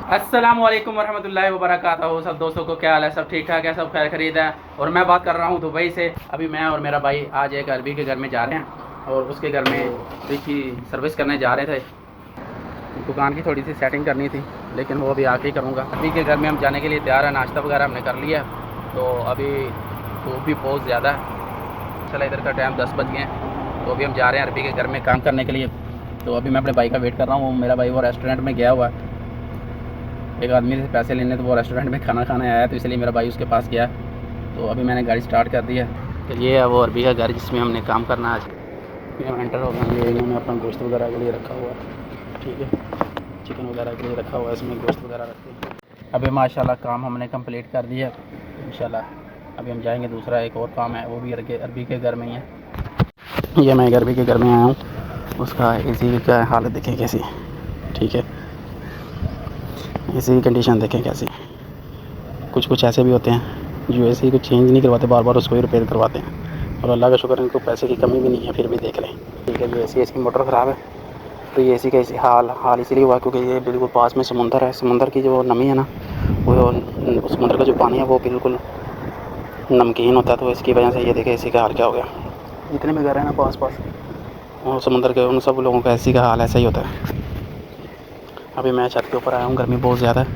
अस्सलाम वालेकुम वरहमतुल्लाहि वबरकातुहू। सब दोस्तों को क्या हाल है? सब ठीक ठाक है, सब खैर खरीद है। और मैं बात कर रहा हूँ दुबई से। अभी मैं और मेरा भाई आज एक अरबी के घर में जा रहे हैं और उसके घर में फ्रिज की सर्विस करने जा रहे थे। दुकान की थोड़ी सी सेटिंग करनी थी, लेकिन वो अभी आके ही करूँगा। अरबी के घर में हम जाने के लिए तैयार है। नाश्ता वगैरह हमने कर लिया, तो अभी धूप भी बहुत ज़्यादा है। चला इधर का टाइम 10 बज गए हैं, तो अभी हम जा रहे हैं अरबी के घर में काम करने के लिए। तो अभी मैं अपने भाई का वेट कर रहा हूँ। मेरा भाई वो रेस्टोरेंट में गया हुआ है एक आदमी से पैसे लेने, तो वो रेस्टोरेंट में खाना खाने आया, तो इसलिए मेरा भाई उसके पास गया। तो अभी मैंने गाड़ी स्टार्ट कर दी है। तो ये है वो अरबी का घर जिसमें हमने काम करना आज। हम एंटर हो गए। ये इन्होंने अपना गोश्त वगैरह के लिए रखा हुआ है, ठीक है, चिकन वगैरह के लिए रखा हुआ है, इसमें गोश्त वगैरह रखते हैं। अभी माशाल्लाह काम हमने कंप्लीट कर दिया इंशाल्लाह। अभी हम जाएंगे, दूसरा एक और काम है, वो भी अरबी के घर में ही है। ये मैं अरबी के घर में आया हूँ। उसका एसी की क्या हालत देखें कैसी, ठीक है, एसी की कंडीशन देखें कैसी। कुछ ऐसे भी होते हैं जो एसी को चेंज नहीं करवाते, बार बार उसको ही रिपेयर करवाते हैं। और अल्लाह का शुक्र इनको पैसे की कमी भी नहीं है, फिर भी देख लें, ठीक है। जो एसी इसकी मोटर ख़राब है, तो ये एसी का ऐसी हाल इसलिए हुआ क्योंकि ये बिल्कुल पास में समुंदर है। समुंदर की जो नमी है ना, वो समुंदर का जो पानी है वो बिल्कुल नमकीन होता है, तो इसकी वजह से ये देखें एसी का हाल क्या हो गया। जितने भी घर हैं ना पास और समुंदर के, उन सब लोगों का एसी का हाल ऐसा ही होता है। अभी मैं छत के ऊपर आया हूँ, गर्मी बहुत ज़्यादा है,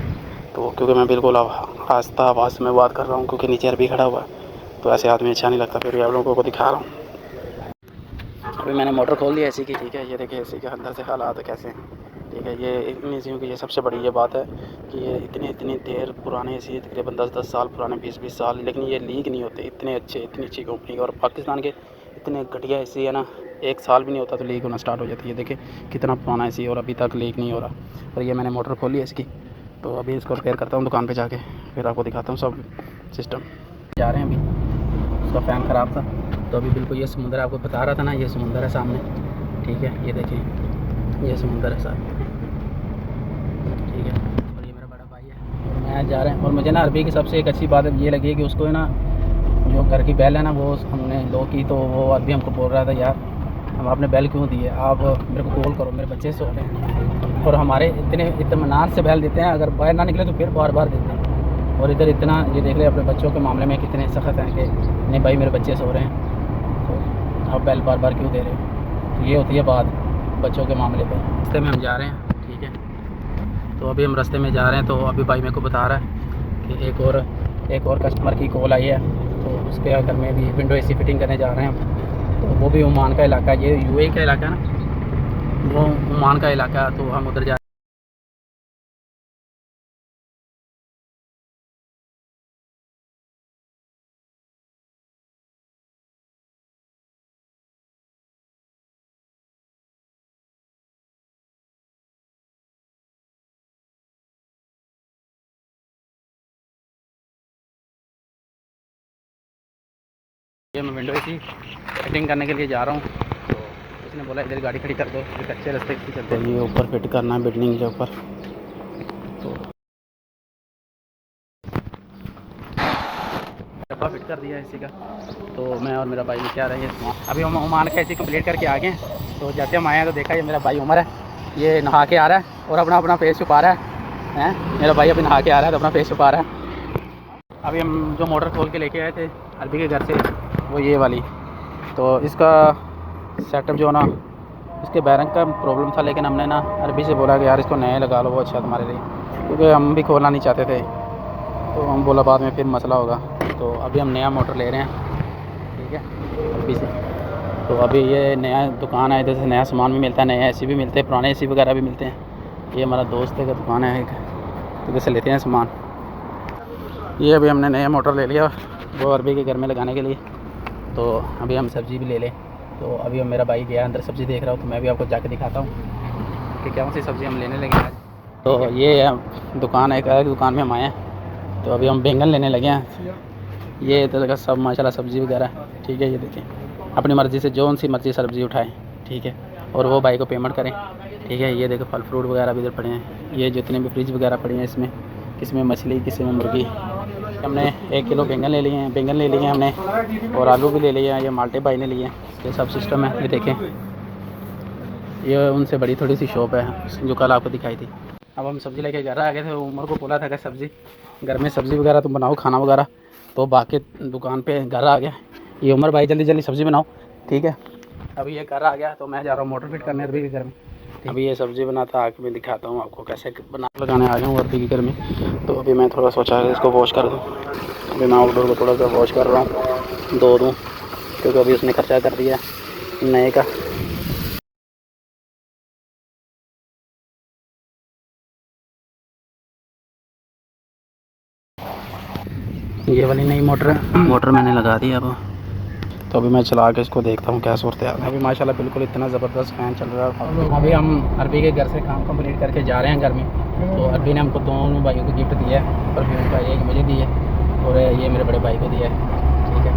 तो क्योंकि मैं बिल्कुल आस्ता आवाज़ में बात कर रहा हूँ क्योंकि नीचे अरबी खड़ा हुआ है, तो ऐसे आदमी अच्छा नहीं लगता। फिर भी आप लोगों को दिखा रहा हूँ। अभी मैंने मोटर खोल दी एसी की, ठीक है। ये देखिए एसी के अंदर से हालात है कैसे, ठीक है। ये इन एसियों की ये सबसे बड़ी ये बात है कि ये इतनी देर पुराने एसी, तकरीबन 10-10 साल पुराने, 20-20 साल, लेकिन ये लीक नहीं होते। इतनी अच्छी कंपनी। और पाकिस्तान के इतने घटिया एसी है ना, 1 साल भी नहीं होता तो लीक होना स्टार्ट हो जाती है। देखिए कितना पुराना एसी और अभी तक लीक नहीं हो रहा। और ये मैंने मोटर खोली है इसकी, तो अभी इसको रिपेयर करता हूँ दुकान पे जाके, फिर आपको दिखाता हूँ सब सिस्टम। जा रहे हैं अभी, उसका फ़ैन ख़राब था, तो अभी बिल्कुल ये समुंदर आपको बता रहा था ना, ये समुंदर है सामने, ठीक है। ये देखें ये समुंदर है सामने, ठीक है। और ये मेरा बड़ा भाई है और मैं जा रहे हैं। और मुझे ना अरबी की सबसे एक अच्छी बात ये लगी कि उसको है ना, जो घर की बैल है ना, वो हमने लो की, तो वो अरबी हमको बोल रहा था, यार हम आपने बैल क्यों दी है, आप मेरे को कॉल करो, मेरे बच्चे सो रहे हैं। और हमारे इतने इत्मीनान से बैल देते हैं, अगर बाहर ना निकले तो फिर बार बार देते हैं। और इधर इतना ये देख रहे अपने बच्चों के मामले में कितने सख्त हैं कि नहीं भाई मेरे बच्चे सो रहे हैं, तो आप बैल बार बार क्यों दे रहे हो। तो ये होती है बात बच्चों के मामले पर। रास्ते में हम जा रहे हैं, ठीक है। तो अभी हम रास्ते में जा रहे हैं, तो अभी भाई मेरे को बता रहा है कि एक और कस्टमर की कॉल आई है, तो उसके घर में भी विंडो एसी फिटिंग करने जा रहे हैं। तो वो भी ओमान का इलाका है, ये यूएई का इलाका है ना, वो ओमान का इलाका है, तो हम उधर जा ये मैं विंडो एसी फिटिंग करने के लिए जा रहा हूँ। तो उसने बोला इधर गाड़ी खड़ी कर दो, एक अच्छे रास्ते से चलते हैं। ये ऊपर फिट करना है बिल्डिंग के ऊपर, तो डब्बा फिट कर दिया है इसी का। तो मैं और मेरा भाई क्या रहे हैं, अभी हम ओमान का ऐसे कंप्लीट करके आ गए। तो जैसे हम आए हैं तो देखा ये मेरा भाई उमर है, ये नहा के आ रहा है और अपना फेस छुपा रहा है। मेरा भाई अभी नहा के आ रहा है तो अपना फेस छुपा रहा है। अभी हम जो मोटर खोल के लेके आए थे अरबी के घर से, वो ये वाली, तो इसका सेटअप जो ना, इसके बैरंग का प्रॉब्लम था, लेकिन हमने ना अरबी से बोला कि यार इसको नए लगा लो, वो अच्छा तुम्हारे लिए, क्योंकि हम भी खोलना नहीं चाहते थे। तो हम बोला बाद में फिर मसला होगा, तो अभी हम नया मोटर ले रहे हैं, ठीक है, अरबी से। तो अभी ये नया दुकान है, इधर से नया सामान भी मिलता है, नए एसी भी मिलते हैं, पुराने एसी वगैरह भी मिलते हैं। ये हमारा दोस्त है का दुकान है एक, तो इधर से लेते हैं सामान। ये अभी हमने नया मोटर ले लिया वो अरबी के घर में लगाने के लिए। तो अभी हम सब्ज़ी भी ले लें। तो अभी हम मेरा भाई गया अंदर सब्ज़ी देख रहा हूँ, तो मैं भी आपको जाके दिखाता हूँ कि कौन सी सब्ज़ी हम लेने लगे आज। तो ये दुकान है, एक अलग दुकान में हम आए हैं। तो अभी हम बैंगन लेने लगे हैं। ये इधर का सब माशाल्लाह सब्ज़ी वगैरह, ठीक है। ये देखें, अपनी मर्ज़ी से जो सी मर्ज़ी सब्ज़ी उठाएं, ठीक है, और वो भाई को पेमेंट करें, ठीक है। ये देखो फल फ्रूट वगैरह भी इधर पड़े हैं। ये जितने भी फ्रिज वगैरह पड़े हैं, इसमें किसी में मछली, किसी में मुर्गी। हमने 1 किलो बैंगन ले लिए हैं हमने, और आलू भी ले लिए हैं। ये माल्टे भाई ने लिए हैं। ये सब सिस्टम है। ये देखें, ये उनसे बड़ी थोड़ी सी शॉप है जो कल आपको दिखाई थी। अब हम सब्ज़ी लेके घर आ गए थे। उमर को बोला था कि सब्ज़ी घर में सब्ज़ी वगैरह तुम बनाओ खाना वगैरह, तो बाकी दुकान पे घर आ गया। ये उमर भाई जल्दी जल्दी सब्ज़ी बनाओ, ठीक है। अभी ये घर आ गया तो मैं जा रहा हूँ मोटर फिट करने अरबी के घर में। अभी ये सब्ज़ी बनाता आके मैं दिखाता हूँ आपको कैसे बना लगाने आ गया हूँ अरबी के घर में। तो अभी मैं थोड़ा सोचा है इसको वॉश कर दूँ। अभी मैं आउटडोर को थोड़ा सा वॉश कर रहा हूँ, धो दूँ, क्योंकि अभी उसने खर्चा कर दिया नए का। ये वाली नई मोटर मैंने लगा दी अब। तो अभी मैं चला के इसको देखता हूँ क्या सूरत है। अभी माशाल्लाह बिल्कुल इतना ज़बरदस्त फ़ैन चल रहा है। अभी हम अरबी के घर से काम कंप्लीट करके जा रहे हैं घर में। तो अरबी ने हमको दोनों भाइयों को गिफ्ट दिया है परफ्यूम का, एक मुझे दिया है और ये मेरे बड़े भाई को दिया है, ठीक है।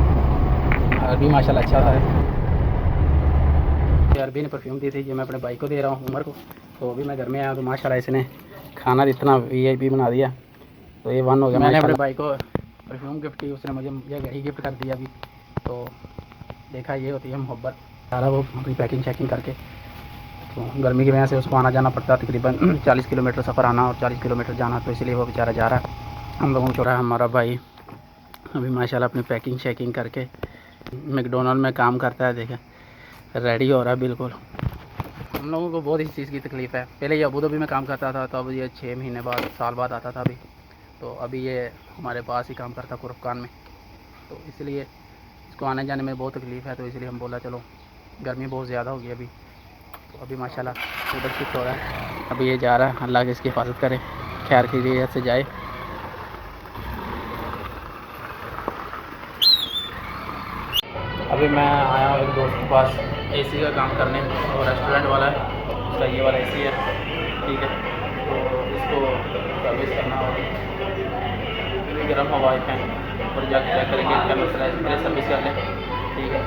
अरबी माशाल्लाह अच्छा था। अरबी ने परफ्यूम दी थी, ये मैं अपने भाई को दे रहा हूँ उमर को। तो अभी मैं घर में आया तो माशाल्लाह इसने खाना इतना VIP बना दिया, तो ये वन हो गया। मैंने अपने भाई को परफ्यूम गिफ्ट की, उसने मुझे ये घड़ी गिफ्ट कर दिया अभी। तो देखा ये होती है मोहब्बत। सारा वो अपनी पैकिंग शैकिंग करके, तो गर्मी की वजह से उसको आना जाना पड़ता है, तकरीबन 40 किलोमीटर सफ़र आना और 40 किलोमीटर जाना, तो इसलिए वो बेचारा जा रहा है। हम लोगों को छोड़ा है हमारा भाई अभी माशाल्लाह अपनी पैकिंग शैकिंग करके मैकडोनल्ड में काम करता है। देखें रेडी हो रहा है बिल्कुल। हम लोगों को बहुत इस चीज़ की तकलीफ़ है। पहले ये अबू धाबी में काम करता था, तो अब ये 6 महीने बाद साल बाद आता था अभी। तो अभी ये हमारे पास ही काम करता कुरफकान में, तो इसलिए इसको आने जाने में बहुत तकलीफ़ है। तो इसलिए हम बोला चलो, गर्मी बहुत ज़्यादा होगी अभी। तो अभी माशाल्लाह उधर शिफ्ट हो रहा है। अभी ये जा रहा है, अल्लाह की इसकी हिफाजत करे, खैर खैरियत से जाए। अभी मैं आया हूँ एक दोस्त के पास AC का काम करने, और रेस्टोरेंट वाला है, उसका ये वाला AC है, ठीक है। तो इसको सर्विस करना होगी, गर्म हवा फैन और जाके चेक करेंगे क्या मसला है, पहले सर्विस कर लें, ठीक है।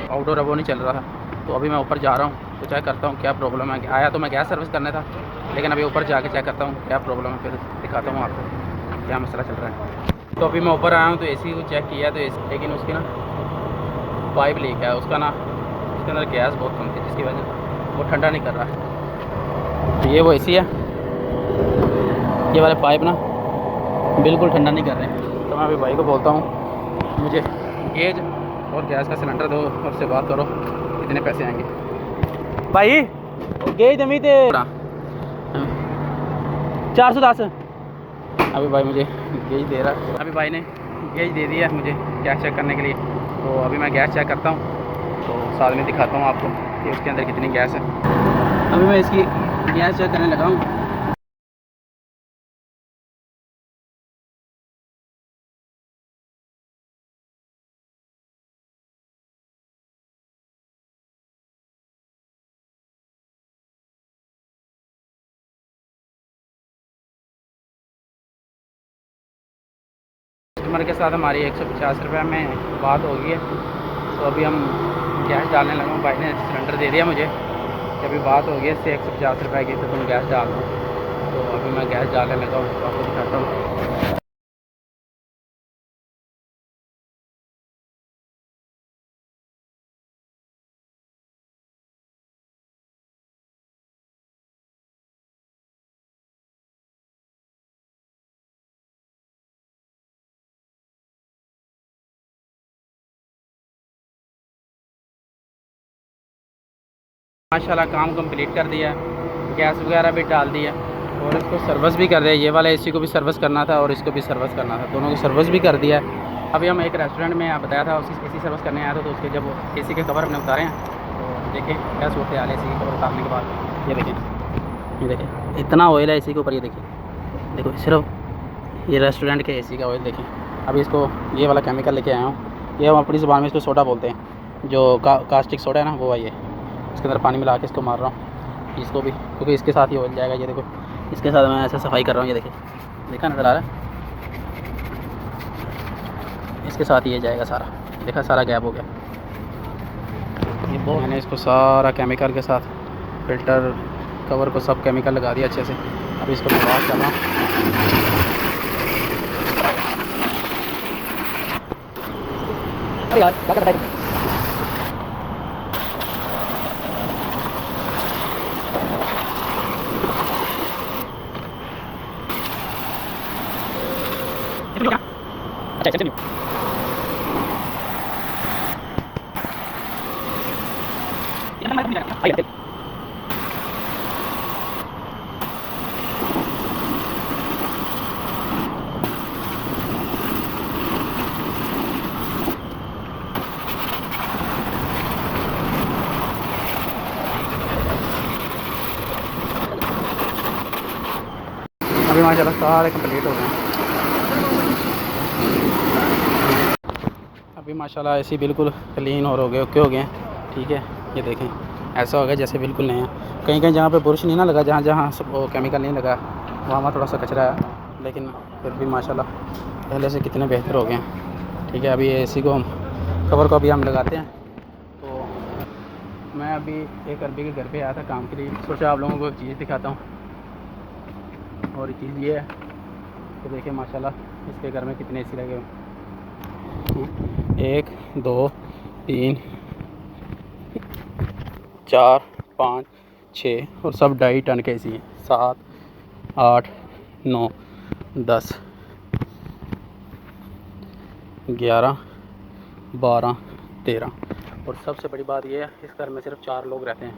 आउटडोर अब वो नहीं चल रहा था, तो अभी मैं ऊपर जा रहा हूँ, तो चेक करता हूँ क्या प्रॉब्लम है। आया तो मैं गैस सर्विस करने था, लेकिन अभी ऊपर जाके चेक करता हूँ क्या प्रॉब्लम है, फिर दिखाता हूँ आपको क्या मसला चल रहा है। तो अभी मैं ऊपर आया हूँ, तो AC को चेक किया, तो लेकिन उसकी ना पाइप लीक है उसका ना, उसके अंदर गैस बहुत कम थी, जिसकी वजह से वो ठंडा नहीं कर रहा है। तो ये वो AC है, ये वाले पाइप ना बिल्कुल ठंडा नहीं कर रहे हैं। तो मैं अभी भाई को बोलता हूँ मुझे गेज और गैस का सिलेंडर दो और से बात करो कितने पैसे आएंगे। भाई गेज दमी थे 410। अभी भाई मुझे गेज दे रहा है, अभी भाई ने गेज दे दिया मुझे गैस चेक करने के लिए। तो अभी मैं गैस चेक करता हूँ, तो साथ में दिखाता हूँ आपको कि उसके अंदर कितनी गैस है। अभी मैं इसकी गैस चेक करने लगा हूँ। कस्टमर के साथ हमारी 150 रुपये में बात हो गई है। तो अभी हम गैस डालने लगा हूँ, भाई ने सिलेंडर दे दिया मुझे कि अभी बात हो गई है इससे 150 रुपये की, तो तुम गैस डाल दो। तो अभी मैं गैस डालने लगा हूँ, तो आपको दिखाता हूँ। माशाल्लाह काम कंप्लीट कर दिया, गैस वगैरह भी डाल दिया और इसको सर्विस भी कर दिया। ये वाला AC को भी सर्विस करना था और इसको भी सर्विस करना था, दोनों की सर्विस भी कर दिया। अभी हम एक रेस्टोरेंट में आप बताया था उसकी AC सर्विस करने आया था, तो उसके जब AC के कवर हमने उतारे हैं, तो देखें क्या सूरत हाल है। AC के कवर उतारने के बाद ये देखें इतना ऑयल है AC के ऊपर, ये देखिए, देखो सिर्फ ये रेस्टोरेंट के AC का ऑयल देखें। अभी इसको ये वाला केमिकल लेके आया हूँ, ये हम अपनी ज़ुबान में इसको सोडा बोलते हैं, जो कास्टिक सोडा है ना, वो है ये। इसके अंदर पानी मिला के इसको मार रहा हूँ इसको भी, क्योंकि इसके साथ ही ऑयल जाएगा। ये देखो इसके साथ मैं ऐसे सफाई कर रहा हूँ, ये देखिए, देखा नज़र आ रहा है, इसके साथ ही ये जाएगा सारा, देखा सारा गैप हो गया। ये बहुत मैंने इसको सारा केमिकल के साथ फिल्टर कवर को सब केमिकल लगा दिया अच्छे से। अभी इसको मैं वॉश करना। अभी माशाल्लाह सारे कंप्लीट हो गए हैं। अभी माशाल्लाह ऐसे बिल्कुल क्लीन और हो गए, ओके हो गए हैं। ठीक है, ये देखें ऐसा हो गया जैसे बिल्कुल नया। कहीं कहीं जहाँ पे बुरश नहीं ना लगा, जहाँ जहाँ सब वो केमिकल नहीं लगा, वहाँ थोड़ा सा कचरा है, लेकिन फिर भी माशाल्लाह पहले से कितने बेहतर हो गए हैं। ठीक है, अभी एसी को हम कवर को अभी हम लगाते हैं। तो मैं अभी एक अरबी के घर पे आया था काम के लिए, सोचा आप लोगों को एक चीज़ दिखाता हूँ। और चीज़ ये है तो देखिए माशाल्लाह इसके घर में कितने एसी लगे हुए, 1 2 3 4 5 6 और सब 2.5 टन के एसी हैं। 7 8 9 10 11 12 13 और सबसे बड़ी बात यह है इस घर में सिर्फ 4 लोग रहते हैं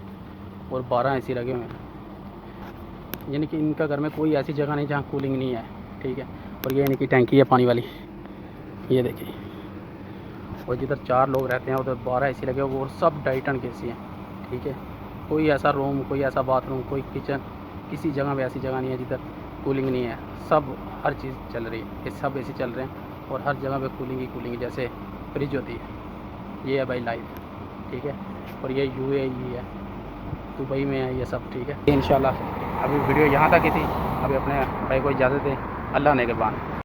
और 12 एसी लगे हुए हैं। यानी कि इनका घर में कोई ऐसी जगह नहीं जहाँ कूलिंग नहीं है। ठीक है, और ये इनकी टैंकी है पानी वाली, ये देखिए। और जिधर 4 लोग रहते हैं उधर 12 एसी लगे हुए और सब 2.5 टन के एसी हैं। ठीक है, कोई ऐसा रूम, कोई ऐसा बाथरूम, कोई किचन, किसी जगह पे ऐसी जगह नहीं है जिधर कूलिंग नहीं है। सब हर चीज़ चल रही है, ये सब एसी चल रहे हैं और हर जगह पे कूलिंग ही कूलिंग, जैसे फ्रिज होती है। ये है भाई लाइव। ठीक है, और ये UAE है, दुबई में है ये सब। ठीक है, इंशाल्लाह अभी वीडियो यहाँ तक ही थी। अभी अपने भाई को इजाज़त दें, अल्लाह ने के बाद।